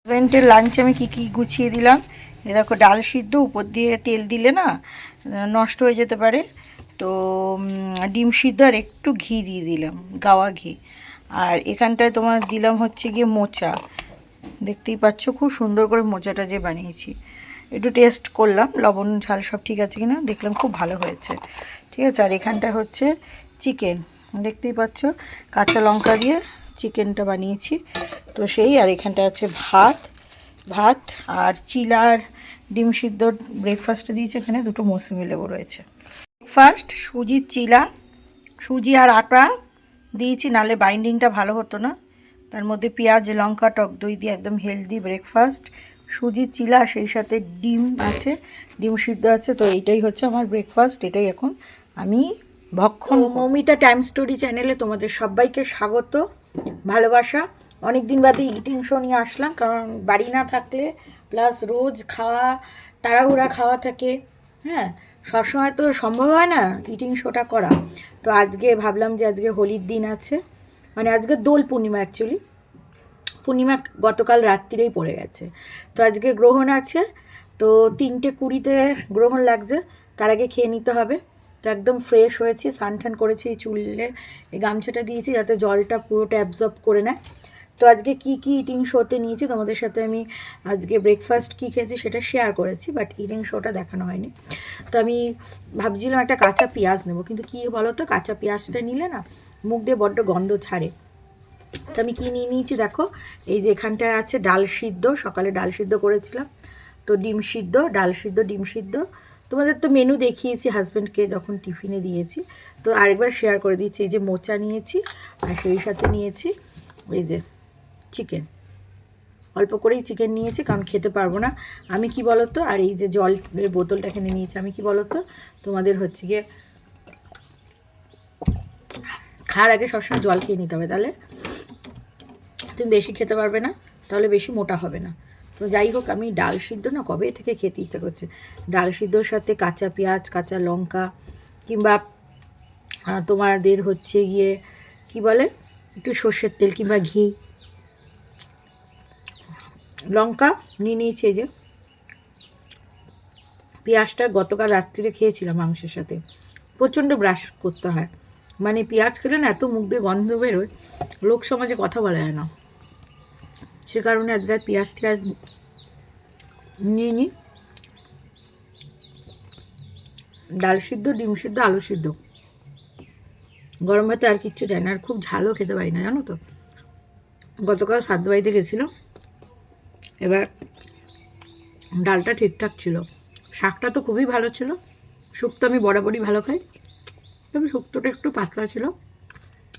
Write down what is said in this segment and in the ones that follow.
হাজবেন্ডের লাঞ্চ আমি কি গুছিয়ে দিলাম। এ দেখো, ডাল সিদ্ধ, উপর দিয়ে তেল দিলে না নষ্ট হয়ে যেতে পারে, তো ডিম সিদ্ধ আর একটু ঘি দিয়ে দিলাম, গাওয়া ঘি। আর এখানটায় তোমার দিলাম হচ্ছে গিয়ে মোচা, দেখতেই পাচ্ছ খুব সুন্দর করে মোচাটা যে বানিয়েছি। একটু টেস্ট করলাম লবণ ঝাল সব ঠিক আছে কিনা, দেখলাম খুব ভালো হয়েছে। ঠিক আছে, আর এখানটা হচ্ছে চিকেন, দেখতেই পাচ্ছ কাঁচা লঙ্কা দিয়ে চিকেনটা বানিয়েছি। তো সেই, আর এখানটা আছে ভাত আর চিলার ডিম সিদ্ধ ব্রেকফাস্টে দিয়েছে, এখানে দুটো মৌসুমি লেবু রয়েছে। ব্রেকফাস্ট সুজির চিলা, সুজি আর আটা দিয়েছি, নালে বাইন্ডিংটা ভালো হতো না। তার মধ্যে পেঁয়াজ লঙ্কা টক দই দিয়ে একদম হেলদি ব্রেকফাস্ট, সুজির চিলা, সেই সাথে ডিম আছে, ডিম সিদ্ধ আছে। তো এইটাই হচ্ছে আমার ব্রেকফাস্ট, এটাই এখন আমি ভক্ষণ। মৌমিতা টাইম স্টোরি চ্যানেলে তোমাদের সবাইকে স্বাগত, ভালোবাসা। অনেক দিন বাদে ইটিং শো নিয়ে আসলাম, কারণ বাড়ি না থাকলে প্লাস রোজ খাওয়া, তাড়াহুড়া খাওয়া থাকে, হ্যাঁ, সবসময় তো সম্ভব হয় না ইটিং শোটা করা। তো আজকে ভাবলাম যে আজকে হোলির দিন আছে, মানে আজকে দোল পূর্ণিমা, অ্যাকচুয়ালি পূর্ণিমা গতকাল রাত্রিরেই পড়ে গেছে। তো আজকে গ্রহণ আছে, তো 3:20 গ্রহণ লাগছে, তার আগে খেয়ে নিতে হবে। তো একদম ফ্রেশ হয়েছি, স্নান টান করেছি, চুলে এই গামছাটা দিয়েছি যাতে জলটা পুরোটা অ্যাবজর্ব করে নেয়। তো আজকে কি ইটিং শোতে নিয়েছি তোমাদের সাথে আমি আজকে ব্রেকফাস্ট কি খেয়েছি সেটা শেয়ার করেছি, বাট ইটিং শোটা দেখানো হয়নি। তো আমি ভাবছিলাম একটা কাঁচা পেঁয়াজ নেবো, কিন্তু কী বলো তো, কাঁচা পেঁয়াজটা নিলে না মুখ দিয়ে বড্ড গন্ধ ছাড়ে। তো আমি কী নিয়ে নিয়েছি দেখো, এই যে এখানটায় আছে ডাল সিদ্ধ, সকালে ডাল সিদ্ধ করেছিলাম, তো ডিম সিদ্ধ, ডাল সিদ্ধ, ডিম সিদ্ধ। তোমাদের তো মেনু দেখিয়েছি হাজব্যান্ডকে যখন টিফিনে দিয়েছি, তো আরেকবার শেয়ার করে দিচ্ছি। এই যে মোচা নিয়েছি, আর সেই সাথে নিয়েছি এই যে চিকেন, অল্প করেই চিকেন নিয়েছি কারণ খেতে পারবো না আমি, কি বলো তো। আর এই যে জলের বোতলটা এখানে নিয়েছি আমি, কি বলো তো, তোমাদের হচ্ছে গিয়ে খাওয়ার আগে সবসময় জল খেয়ে নিতে হবে, তাহলে তুমি বেশি খেতে পারবে না, তাহলে বেশি মোটা হবে না। তো যাই হোক, আমি ডাল সিদ্ধ না কবে থেকে খেতে ইচ্ছা করছে, ডাল সিদ্ধর সাথে কাঁচা পেঁয়াজ, কাঁচা লঙ্কা, কিংবা তোমাদের হচ্ছে গিয়ে কি বলে, একটু সর্ষের তেল কিংবা ঘি, লঙ্কা নিয়ে নিয়েছি। এই যে পেঁয়াজটা গতকাল রাত্রিরে খেয়েছিলাম মাংসের সাথে, প্রচণ্ড ব্রাশ করতে হয়, মানে পেঁয়াজ খেলে না এত মুখ দিয়ে গন্ধ বেরোয়, লোক সমাজে কথা বলা যায় না, সে কারণে আজকে পেঁয়াজ টিয়াজ নিয়ে নিই। ডাল সিদ্ধ, ডিম সিদ্ধ, আলু সিদ্ধ, গরম ভাতে আর কিচ্ছু চাই না, আর খুব ঝালও খেতে পারি না জানো তো। গতকাল শ্রাদ্ধ বাড়িতে গেছিলাম, এবার ডালটা ঠিকঠাক ছিল, শাকটা তো খুবই ভালো ছিল, শুক্তো আমি বরাবরই ভালো খাই, তবে শুক্তোটা একটু পাতলা ছিল,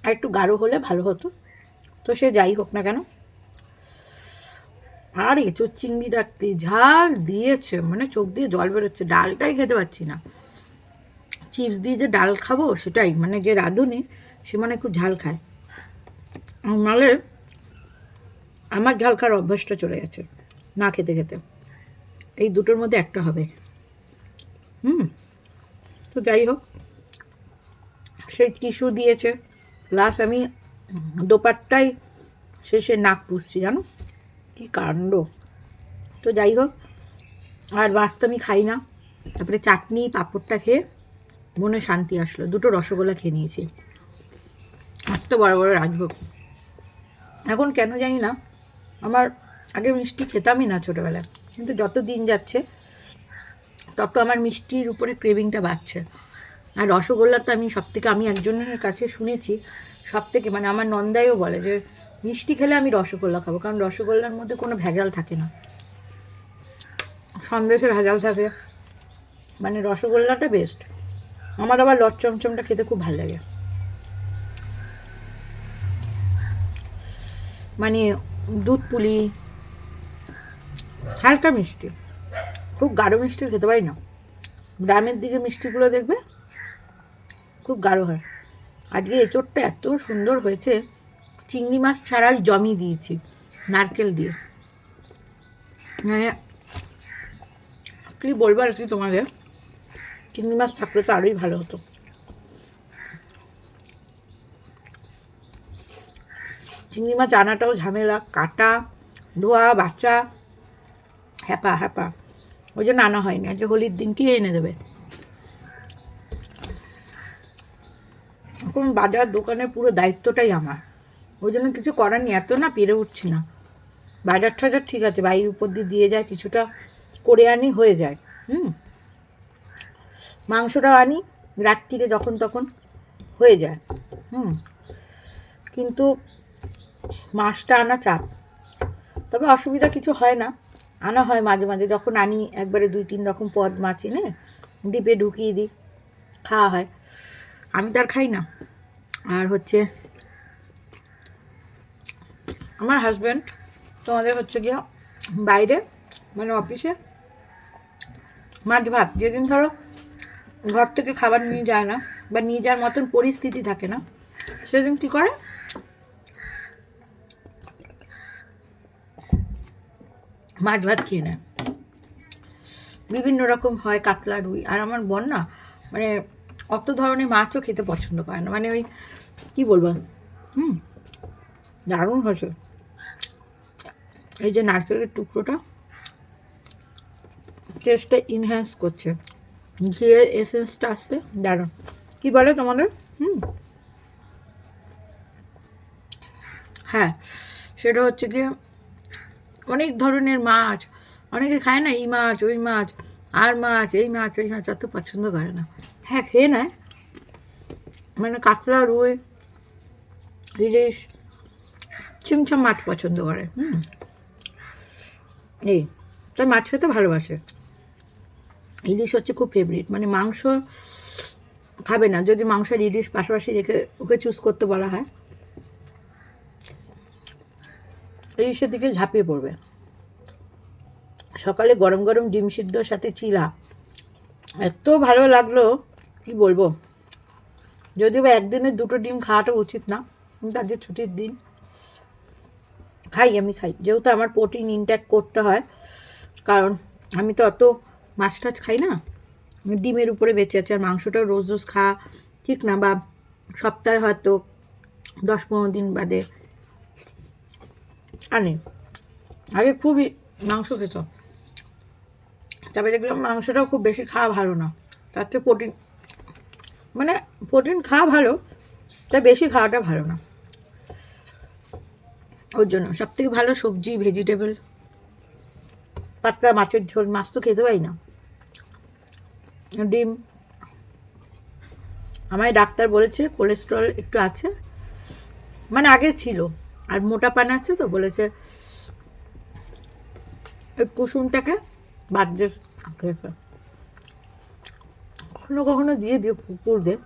আর একটু গাঢ় হলে ভালো হতো। তো সে যাই হোক না কেন, আর এঁচোর চিংড়ি রাখতে ঝাল দিয়েছে, মানে চোখ দিয়ে জল বেরোচ্ছে, ডালটাই খেতে পারছি না। চিপস দিয়ে যে ডাল খাবো সেটাই, মানে যে রাঁধুনি সে মানে খুব ঝাল খায়, নাহলে আমার ঝাল খাওয়ার অভ্যাসটা চলে গেছে না খেতে খেতে, এই দুটোর মধ্যে একটা হবে। তো যাই হোক, সে টিস্যু দিয়েছে, প্লাস আমি দোপাট্টায় শেষে নাক পুষছি জানো, কী কাণ্ড। তো যাই হোক, আর মাছ তো আমি খাই না, তারপরে চাটনি পাঁপড়টা খেয়ে মনে শান্তি আসলো, দুটো রসগোল্লা খেয়ে নিয়েছি, এত বড় বড় রাজভোগ। এখন কেন জানি না, আমার আগে মিষ্টি খেতামই না ছোটোবেলায়, কিন্তু যত দিন যাচ্ছে তত আমার মিষ্টির উপরে ক্রেভিংটা বাড়ছে। আর রসগোল্লা তো আমি সবথেকে, আমি একজনের কাছে শুনেছি সবথেকে, মানে আমার নন্দাইও বলে যে মিষ্টি খেলে আমি রসগোল্লা খাবো, কারণ রসগোল্লার মধ্যে কোনো ভেজাল থাকে না, সন্দেশে ভেজাল থাকে, মানে রসগোল্লাটা বেস্ট। আমার আবার লট চমচমটা খেতে খুব ভালো লাগে, মানে দুধ পুলি, হালকা মিষ্টি, খুব গাঢ় মিষ্টি খেতে পারি না। গ্রামের দিকে মিষ্টিগুলো দেখবে খুব গাঢ় হয়। আজকে এঁচোড়টা এত সুন্দর হয়েছে, চিংড়ি মাছ ছাড়াই জমি দিয়েছি নারকেল দিয়ে, মানে কী বলবো আর কি তোমাদের, চিংড়ি মাছ থাকলে তো আরোই ভালো হতো। চিংড়ি মাছ আনাটাও ঝামেলা, কাটা, ধোয়া বাচ্চা হ্যাপা হ্যাপা, ওই জন্য আনা হয়নি। আজকে হোলির দিন কি এনে দেবে? এখন বাজার দোকানের পুরো দায়িত্বটাই আমার, ওই জন্য কিছু করার নেই। এত না পেরে উঠছি না। বাজার টাজার ঠিক আছে, বাড়ির উপর দিয়ে যায়, কিছুটা করে আনি, হয়ে যায়। মাংসটাও আনি রাত্রিরে যখন তখন, হয়ে যায়। কিন্তু মাছটা আনা চাপ। তবে অসুবিধা কিছু হয় না, আনা হয় মাঝে মাঝে। যখন আনি একবারে 2-3 রকম পদ মাছ এনে ডিপে ঢুকিয়ে দিই, খাওয়া হয়। আমি তো আর খাই না। আর হচ্ছে আমার হাজব্যান্ড তোমাদের হচ্ছে গিয়া বাইরে, মানে অফিসে মাছ ভাত, যেদিন ধরো ঘর থেকে খাবার নিয়ে যায় না বা নিয়ে যাওয়ার মতন পরিস্থিতি থাকে না, সেদিন কী করে, মাছ ভাত খেয়ে নেয়। বিভিন্ন রকম হয়, কাতলা, রুই। আর আমার বোন না মানে অত ধরনের মাছও খেতে পছন্দ করে না, মানে ওই কী বলবো, দারুণ হয়েছে। এই যে নারকেলের টুকরোটা টেস্টটা ইনহ্যান্স করছে, ঘিয়ের এসেন্সটা আসছে, দারুণ। কি বলে তোমাদের? হ্যাঁ, সেটা হচ্ছে গিয়ে অনেক ধরনের মাছ, অনেকে খায় না, এই মাছ ওই মাছ, আর মাছ এই মাছ ওই মাছ অত পছন্দ করে না। হ্যাঁ, খেয়ে নেয়, মানে কাতলা, রুই, ইলিশ, চিমছাম মাছ পছন্দ করে। এই তাই মাছ খেতে ভালোবাসে। ইলিশ হচ্ছে খুব ফেভারিট, মানে মাংস খাবে না, যদি মাংসের ইলিশ পাশাপাশি রেখে ওকে চুজ করতে বলা হয়, ইলিশের দিকে ঝাঁপিয়ে পড়বে। সকালে গরম গরম ডিম সিদ্ধর সাথে চিলা, এত ভালো লাগলো কি বলবো। যদিও বা একদিনে 2টো ডিম খাওয়াটা উচিত না, কিন্তু আজকে ছুটির দিন খাই, আমি খাই, যেহেতু আমার প্রোটিন ইনট্যাক্ট করতে হয়, কারণ আমি তো অত মাছ টাছ খাই না, ডিমের উপরে বেঁচে আছে। আর মাংসটাও রোজ রোজ খাওয়া ঠিক না, বা সপ্তাহে হয়তো 10-15 দিন বাদে আনি। আগে খুবই মাংস খেতাম, তবে দেখলাম মাংসটাও খুব বেশি খাওয়া ভালো না। তার চেয়ে প্রোটিন, মানে প্রোটিন খাওয়া ভালো, তাই বেশি খাওয়াটা ভালো না। ওর জন্য সবথেকে ভালো সবজি, ভেজিটেবল, পাতলা মাছের ঝোল। মাছ তো খেতে পারি না। ডিম, আমায় ডাক্তার বলেছে কোলেস্ট্রল একটু আছে, মানে আগে ছিল, আর মোটা পান আছে, তো বলেছে ওই কুসুমটাকে বাদ দিয়ে খেতে। কখনো কখনো দিয়ে দিও কুকুরদের,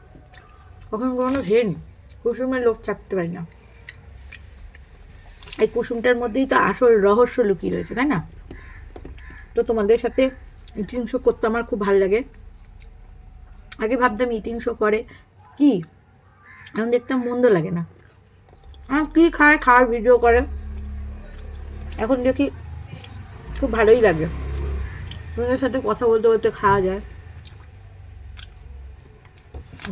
কখনো কখনো খেয়ে নি, কুসুমের লোভ থাকতে পারি না। এই কুসুমটার মধ্যেই তো আসল রহস্য লুকিয়ে রয়েছে, তাই না? তো তোমাদের সাথে ইটিং শো করতে আমার খুব ভালো লাগে। আগে ভাবতাম ইটিং শো করে কি, এখন দেখতাম মন্দ লাগে না। কী খায়, খাওয়ার ভিডিও করে, এখন দেখি খুব ভালোই লাগে। তোমাদের সাথে কথা বলতে বলতে খাওয়া যায়।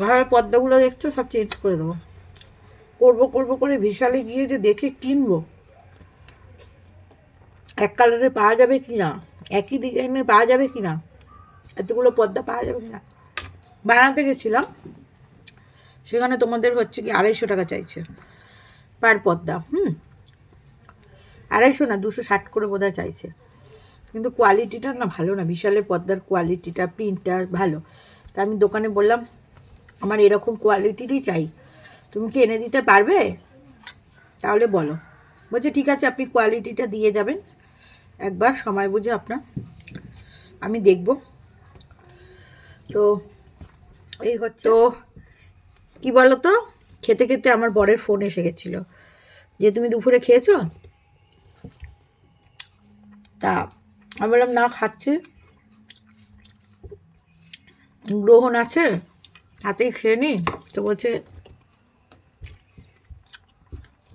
ঘরের পর্দাগুলো দেখছো, সব চেঞ্জ করে দেবো। করবো করে বিশালে গিয়ে যে দেখে কিনবো, এক কালারে পাওয়া যাবে কি না, একই ডিজাইনের পাওয়া যাবে কি না, এতগুলো পর্দা পাওয়া যাবে কি না। বানাতে গেছিলাম, সেখানে তোমাদের হচ্ছে কি 250 টাকা চাইছে পার পর্দা। 250 না, 260 করে বোধহয় চাইছে। কিন্তু কোয়ালিটিটা না ভালো না, বিশালের পর্দার কোয়ালিটিটা, প্রিন্টটা ভালো। তা আমি দোকানে বললাম আমার এরকম কোয়ালিটিরই চাই, তুমি কি এনে দিতে পারবে? তাহলে বলো। বলছে ঠিক আছে, আপনি কোয়ালিটিটা দিয়ে যাবেন একবার সময় বুঝে আপনার, আমি দেখব। তো এই হচ্ছে। তো কী বলো তো, খেতে খেতে আমার বরের ফোন এসে গেছিলো যে তুমি দুপুরে খেয়েছো? তা আমি বললাম না, খাচ্ছি, গ্রহণ আছে হাতেই খেয়ে নি। তো বলছে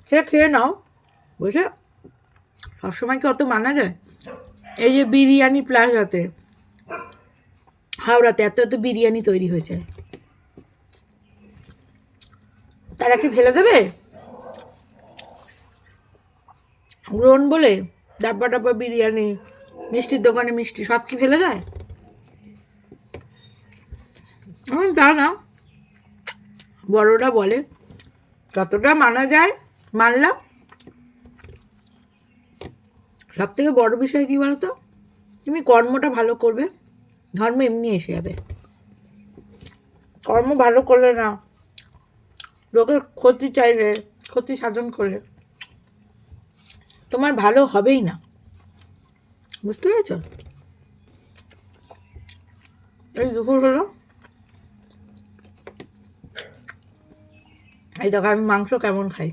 সে খেয়ে নাও। বুঝে সবসময় কি অত মানা যায়? এই যে বিরিয়ানি প্লাজাতে হাওড়াতে এত এত বিরিয়ানি তৈরি হয়েছে, তারা কি ফেলে দেবে? গ্রহণ বলে ডাব্বা ডাব্বা বিরিয়ানি, মিষ্টির দোকানে মিষ্টি সব কি ফেলে দেয়? তা না, বড়রা বলে যতটা মানা যায় মানলাম। সব থেকে বড় বিষয় কী বলতো, তুমি কর্মটা ভালো করবে, ধর্ম এমনি এসে যাবে। কর্ম ভালো করলে না, লোকের ক্ষতি চাইলে, ক্ষতি সাধন করলে তোমার ভালো হবেই না। বুঝতে পেরেছ? এই দুপুর হলো, এই দেখো আমি মাংস কেমন খাই,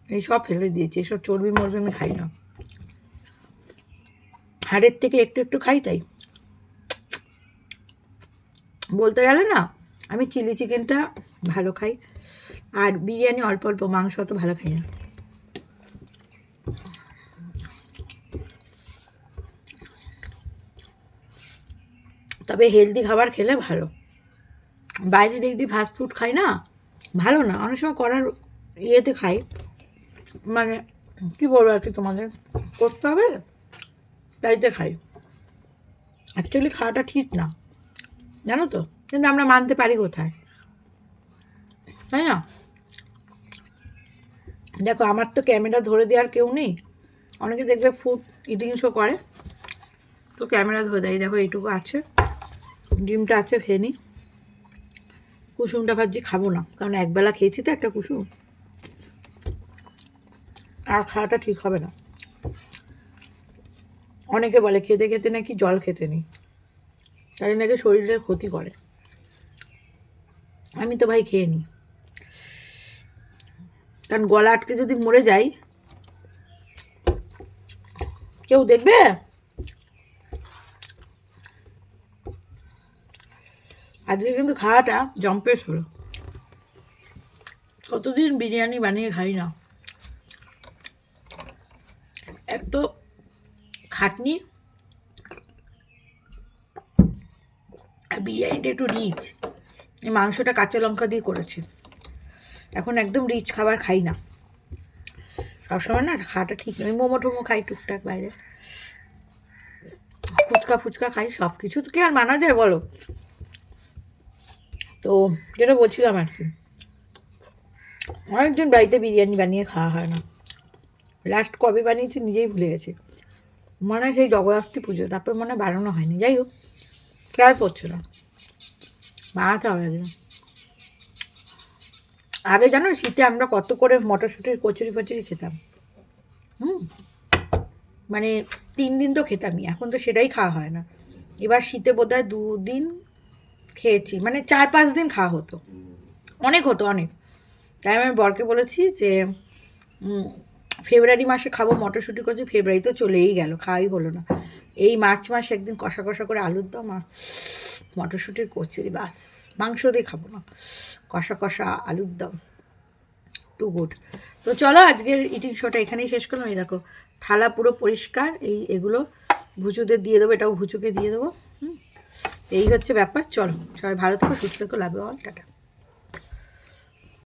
এই সব ফেলে দিয়েছি, এসব চর্বি মরবি আমি খাই না, হাড়ের থেকে একটু একটু খাই। তাই বলতে গেলে না, আমি চিলি চিকেনটা ভালো খাই, আর বিরিয়ানি অল্প অল্প, মাংস অত ভালো খাই না। তবে হেলদি খাবার খেলে ভালো। বাইরে দেখি ফাস্টফুড খাই না, ভালো না, অনেক সময় করার ইয়েতে খাই, মানে কী বলবো আর কি, তোমাদের করতে হবে তাইতে খাই। অ্যাকচুয়ালি খাওয়াটা ঠিক না, জানো তো, কিন্তু আমরা মানতে পারি কোথায়, তাই না? দেখো আমার তো ক্যামেরা ধরে দেওয়ার কেউ নেই, অনেকে দেখবে ফুড ইটিং শো করে, তো ক্যামেরা ধরে দেয়। দেখো এইটুকু আছে, ডিমটা আছে, খেয়ে নিই। কুসুমটা ভাবছি খাবো না, কারণ একবেলা খেয়েছি তো একটা কুসুম, আর খাওয়াটা ঠিক হবে না। অনেকে বলে খেতে খেতে নাকি জল খেতে নেই, তাই নাকি শরীরের ক্ষতি করে। আমি তো ভাই খেয়ে নিই, কারণ গলা আটকে যদি মরে যাই কেউ দেখবে? আজকে কিন্তু খাওয়াটা জম্পেশ হলো, কতদিন বিরিয়ানি বানিয়ে খাই না। এক তো খাটনি, আর বিরিয়ানিটা একটু রিচ, এই মাংসটা কাঁচা লঙ্কা দিয়ে করেছি, এখন একদম রিচ খাবার খাই না সবসময়, না খাওয়াটা ঠিক নয়। মোমো টোমো খাই টুকটাক বাইরে, ফুচকা ফুচকা খাই, সব কিছু তো কি আর মানা যায় বলো? তো যেটা বলছিলাম আর কি, অনেকদিন বাড়িতে বিরিয়ানি বানিয়ে খাওয়া হয় না, লাস্ট কবে বানিয়েছি নিজেই ভুলে গেছি, মনে হয় সেই জগদ্ধাত্রী পুজো, তারপর মনে হয় বানানো হয়নি। যাই হোক, খেয়াল পড়ছে না, বানাতে হবে একদিন। আগে জানো শীতে আমরা কত করে মটরশুঁটির কচুরি ফচুরি খেতাম, মানে 3 দিন তো খেতামই, এখন তো সেটাই খাওয়া হয় না। এবার শীতে বোধহয় 2 দিন খেয়েছি, মানে 4-5 দিন খাওয়া হতো, অনেক হতো অনেক। তাই আমি বরকে বলেছি যে ফেব্রুয়ারি মাসে খাবো মটরশুঁটি কচুরি, ফেব্রুয়ারি তো চলেই গেল, খাওয়াই হলো না। এই মার্চ মাসে একদিন কষা কষা করে আলুর দম আর মটরশুঁটির কচুরি, বাস, মাংস দিয়ে খাবো না, কষা কষা আলুর দম, টু গুড। তো চলো আজকের ইটিং শোটা এখানেই শেষ করলাম। এই দেখো থালা পুরো পরিষ্কার, এগুলো ভুচুদের দিয়ে দেবো, এটাও ভুচুকে দিয়ে দেবো। এই হচ্ছে ব্যাপার। চলো সবাই ভালো থেকো, সুস্থ থেকো, লাভ ইউ অল, টাটা।